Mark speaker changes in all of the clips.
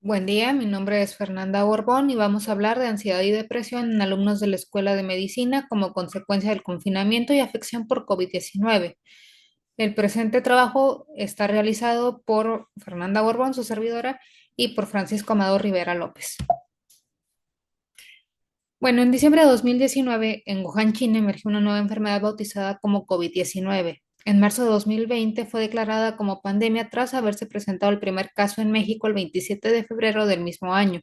Speaker 1: Buen día, mi nombre es Fernanda Borbón y vamos a hablar de ansiedad y depresión en alumnos de la Escuela de Medicina como consecuencia del confinamiento y afección por COVID-19. El presente trabajo está realizado por Fernanda Borbón, su servidora, y por Francisco Amado Rivera López. Bueno, en diciembre de 2019, en Wuhan, China, emergió una nueva enfermedad bautizada como COVID-19. En marzo de 2020 fue declarada como pandemia tras haberse presentado el primer caso en México el 27 de febrero del mismo año.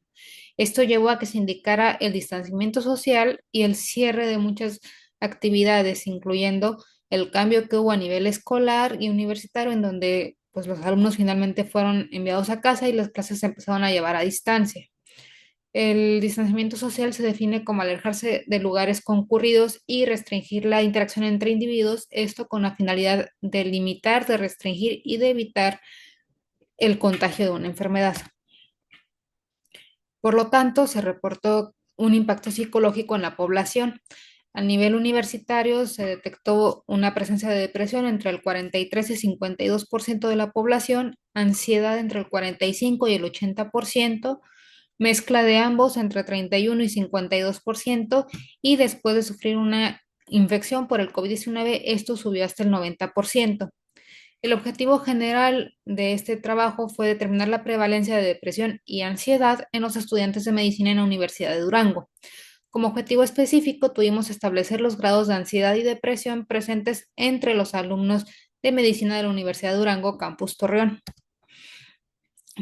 Speaker 1: Esto llevó a que se indicara el distanciamiento social y el cierre de muchas actividades, incluyendo el cambio que hubo a nivel escolar y universitario, en donde pues, los alumnos finalmente fueron enviados a casa y las clases se empezaron a llevar a distancia. El distanciamiento social se define como alejarse de lugares concurridos y restringir la interacción entre individuos, esto con la finalidad de limitar, de restringir y de evitar el contagio de una enfermedad. Por lo tanto, se reportó un impacto psicológico en la población. A nivel universitario se detectó una presencia de depresión entre el 43 y 52% de la población, ansiedad entre el 45 y el 80%, mezcla de ambos entre 31 y 52%, y después de sufrir una infección por el COVID-19, esto subió hasta el 90%. El objetivo general de este trabajo fue determinar la prevalencia de depresión y ansiedad en los estudiantes de medicina en la Universidad de Durango. Como objetivo específico, tuvimos establecer los grados de ansiedad y depresión presentes entre los alumnos de medicina de la Universidad de Durango, Campus Torreón.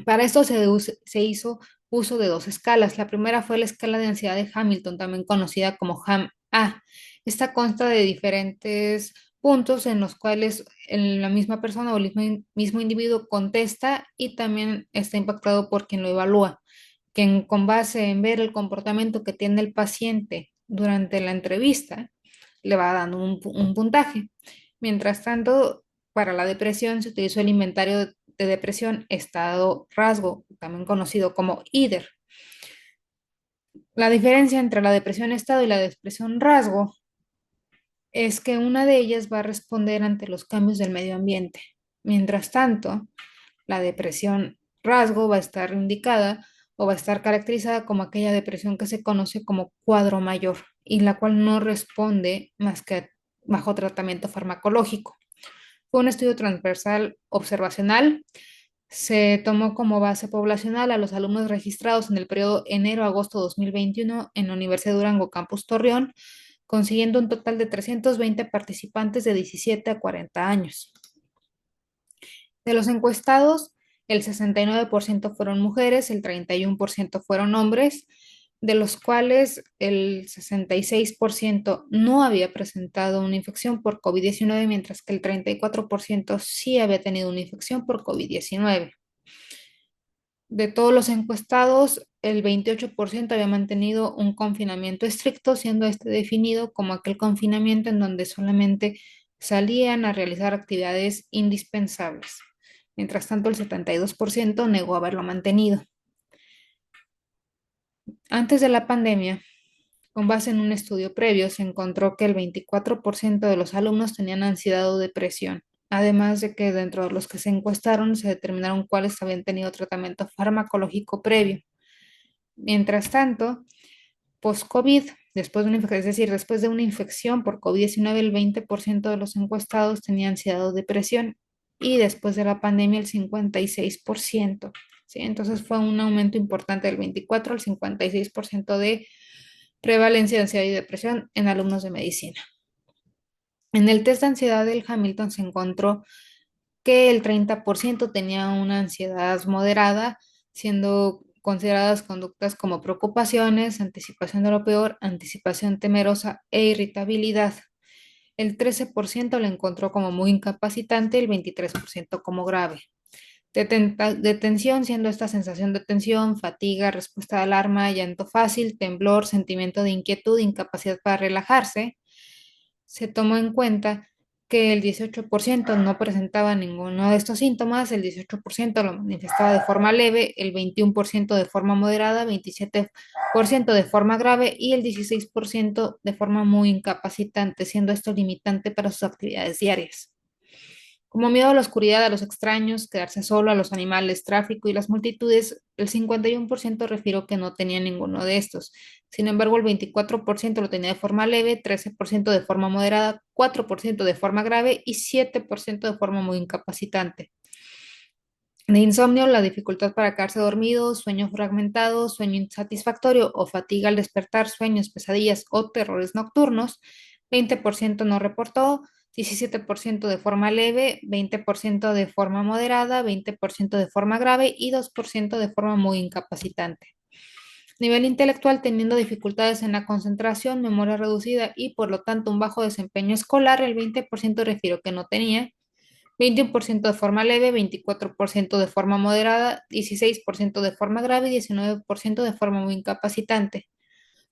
Speaker 1: Para esto se hizo uso de dos escalas. La primera fue la escala de ansiedad de Hamilton, también conocida como HAM-A. Esta consta de diferentes puntos en los cuales la misma persona o el mismo individuo contesta y también está impactado por quien lo evalúa, quien con base en ver el comportamiento que tiene el paciente durante la entrevista le va dando un puntaje. Mientras tanto, para la depresión se utilizó el inventario de depresión estado rasgo, también conocido como IDER. La diferencia entre la depresión estado y la depresión rasgo es que una de ellas va a responder ante los cambios del medio ambiente. Mientras tanto, la depresión rasgo va a estar indicada o va a estar caracterizada como aquella depresión que se conoce como cuadro mayor y la cual no responde más que bajo tratamiento farmacológico. Fue un estudio transversal observacional. Se tomó como base poblacional a los alumnos registrados en el periodo enero-agosto 2021 en la Universidad de Durango, Campus Torreón, consiguiendo un total de 320 participantes de 17 a 40 años. De los encuestados, el 69% fueron mujeres, el 31% fueron hombres, de los cuales el 66% no había presentado una infección por COVID-19, mientras que el 34% sí había tenido una infección por COVID-19. De todos los encuestados, el 28% había mantenido un confinamiento estricto, siendo este definido como aquel confinamiento en donde solamente salían a realizar actividades indispensables. Mientras tanto, el 72% negó haberlo mantenido. Antes de la pandemia, con base en un estudio previo, se encontró que el 24% de los alumnos tenían ansiedad o depresión, además de que dentro de los que se encuestaron se determinaron cuáles habían tenido tratamiento farmacológico previo. Mientras tanto, post-COVID, después de una infección, es decir, después de una infección por COVID-19, el 20% de los encuestados tenían ansiedad o depresión y después de la pandemia el 56%. ¿Sí? Entonces fue un aumento importante del 24 al 56% de prevalencia de ansiedad y depresión en alumnos de medicina. En el test de ansiedad del Hamilton se encontró que el 30% tenía una ansiedad moderada, siendo consideradas conductas como preocupaciones, anticipación de lo peor, anticipación temerosa e irritabilidad. El 13% lo encontró como muy incapacitante, el 23% como grave. Detención, siendo esta sensación de tensión, fatiga, respuesta de alarma, llanto fácil, temblor, sentimiento de inquietud, incapacidad para relajarse. Se tomó en cuenta que el 18% no presentaba ninguno de estos síntomas, el 18% lo manifestaba de forma leve, el 21% de forma moderada, 27% de forma grave y el 16% de forma muy incapacitante, siendo esto limitante para sus actividades diarias. Como miedo a la oscuridad, a los extraños, quedarse solo, a los animales, tráfico y las multitudes, el 51% refirió que no tenía ninguno de estos. Sin embargo, el 24% lo tenía de forma leve, 13% de forma moderada, 4% de forma grave y 7% de forma muy incapacitante. De insomnio, la dificultad para quedarse dormido, sueño fragmentado, sueño insatisfactorio o fatiga al despertar, sueños, pesadillas o terrores nocturnos, 20% no reportó, 17% de forma leve, 20% de forma moderada, 20% de forma grave y 2% de forma muy incapacitante. Nivel intelectual, teniendo dificultades en la concentración, memoria reducida y por lo tanto un bajo desempeño escolar, el 20% refirió que no tenía, 21% de forma leve, 24% de forma moderada, 16% de forma grave y 19% de forma muy incapacitante,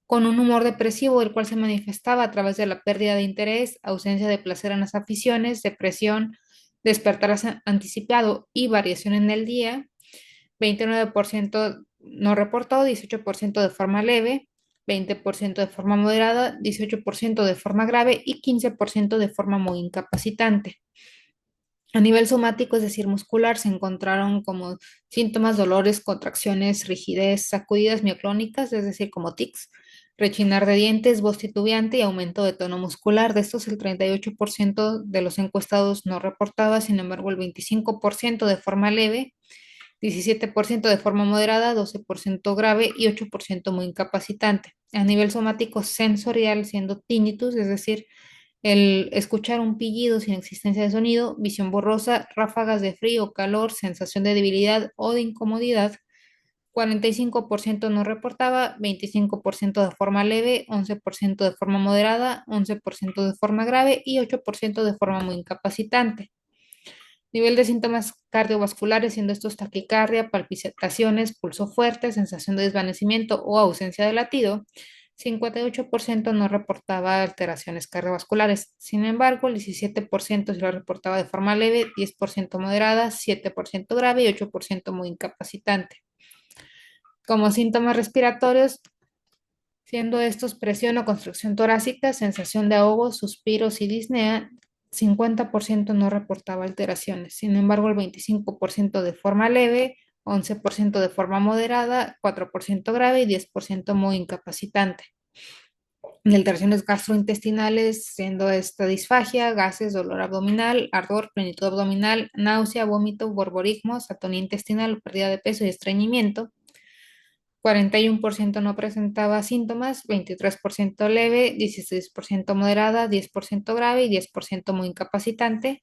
Speaker 1: con un humor depresivo, el cual se manifestaba a través de la pérdida de interés, ausencia de placer en las aficiones, depresión, despertar anticipado y variación en el día. 29% no reportó, 18% de forma leve, 20% de forma moderada, 18% de forma grave y 15% de forma muy incapacitante. A nivel somático, es decir, muscular, se encontraron como síntomas, dolores, contracciones, rigidez, sacudidas mioclónicas, es decir, como tics, rechinar de dientes, voz titubeante y aumento de tono muscular. De estos, el 38% de los encuestados no reportaba, sin embargo, el 25% de forma leve, 17% de forma moderada, 12% grave y 8% muy incapacitante. A nivel somático sensorial, siendo tinnitus, es decir, el escuchar un pillido sin existencia de sonido, visión borrosa, ráfagas de frío, calor, sensación de debilidad o de incomodidad. 45% no reportaba, 25% de forma leve, 11% de forma moderada, 11% de forma grave y 8% de forma muy incapacitante. Nivel de síntomas cardiovasculares, siendo estos taquicardia, palpitaciones, pulso fuerte, sensación de desvanecimiento o ausencia de latido. 58% no reportaba alteraciones cardiovasculares. Sin embargo, el 17% se lo reportaba de forma leve, 10% moderada, 7% grave y 8% muy incapacitante. Como síntomas respiratorios, siendo estos presión o constricción torácica, sensación de ahogo, suspiros y disnea, 50% no reportaba alteraciones. Sin embargo, el 25% de forma leve, 11% de forma moderada, 4% grave y 10% muy incapacitante. De alteraciones gastrointestinales, siendo esta disfagia, gases, dolor abdominal, ardor, plenitud abdominal, náusea, vómito, borborismo, atonía intestinal, pérdida de peso y estreñimiento. 41% no presentaba síntomas, 23% leve, 16% moderada, 10% grave y 10% muy incapacitante.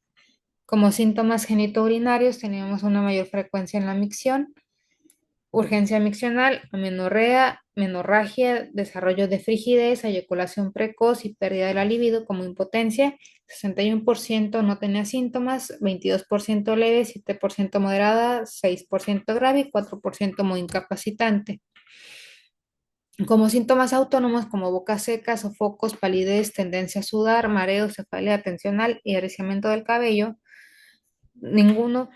Speaker 1: Como síntomas genitourinarios teníamos una mayor frecuencia en la micción, urgencia miccional, amenorrea, menorragia, desarrollo de frigidez, eyaculación precoz y pérdida de la libido como impotencia. 61% no tenía síntomas, 22% leve, 7% moderada, 6% grave y 4% muy incapacitante. Como síntomas autónomos como boca seca, sofocos, palidez, tendencia a sudar, mareo, cefalea tensional y erizamiento del cabello, ninguno.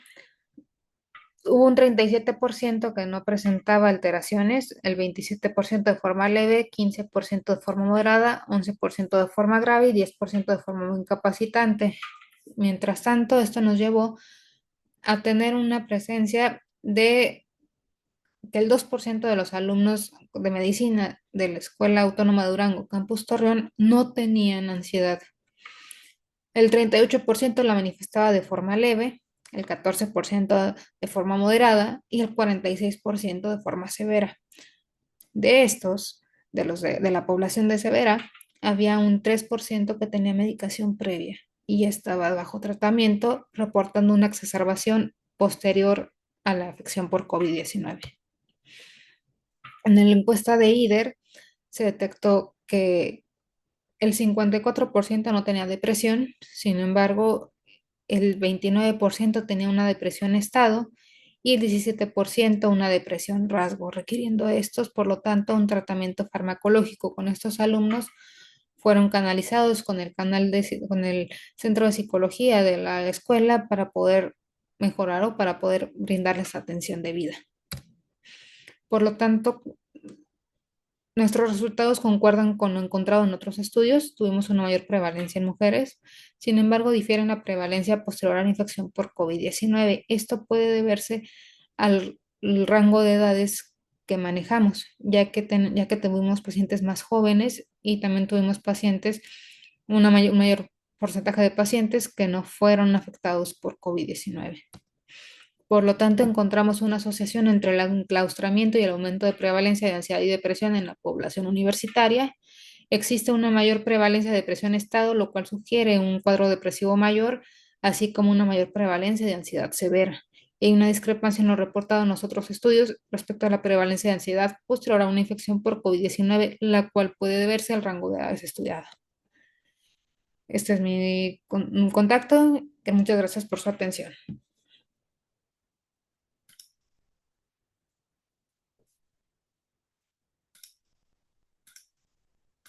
Speaker 1: Hubo un 37% que no presentaba alteraciones, el 27% de forma leve, 15% de forma moderada, 11% de forma grave y 10% de forma muy incapacitante. Mientras tanto, esto nos llevó a tener una presencia de que el 2% de los alumnos de medicina de la Escuela Autónoma de Durango, Campus Torreón, no tenían ansiedad. El 38% la manifestaba de forma leve, el 14% de forma moderada y el 46% de forma severa. De estos, de la población de severa, había un 3% que tenía medicación previa y estaba bajo tratamiento, reportando una exacerbación posterior a la afección por COVID-19. En la encuesta de IDER se detectó que el 54% no tenía depresión, sin embargo, el 29% tenía una depresión estado y el 17% una depresión rasgo, requiriendo estos, por lo tanto, un tratamiento farmacológico con estos alumnos. Fueron canalizados con con el centro de psicología de la escuela para poder mejorar o para poder brindarles atención debida. Por lo tanto, Nuestros resultados concuerdan con lo encontrado en otros estudios. Tuvimos una mayor prevalencia en mujeres. Sin embargo, difiere en la prevalencia posterior a la infección por COVID-19. Esto puede deberse al rango de edades que manejamos, ya que tuvimos pacientes más jóvenes y también tuvimos pacientes, un mayor porcentaje de pacientes que no fueron afectados por COVID-19. Por lo tanto, encontramos una asociación entre el enclaustramiento y el aumento de prevalencia de ansiedad y depresión en la población universitaria. Existe una mayor prevalencia de depresión-estado, lo cual sugiere un cuadro depresivo mayor, así como una mayor prevalencia de ansiedad severa. Y hay una discrepancia en lo reportado en los otros estudios respecto a la prevalencia de ansiedad posterior a una infección por COVID-19, la cual puede deberse al rango de edades estudiado. Este es mi contacto. Muchas gracias por su atención.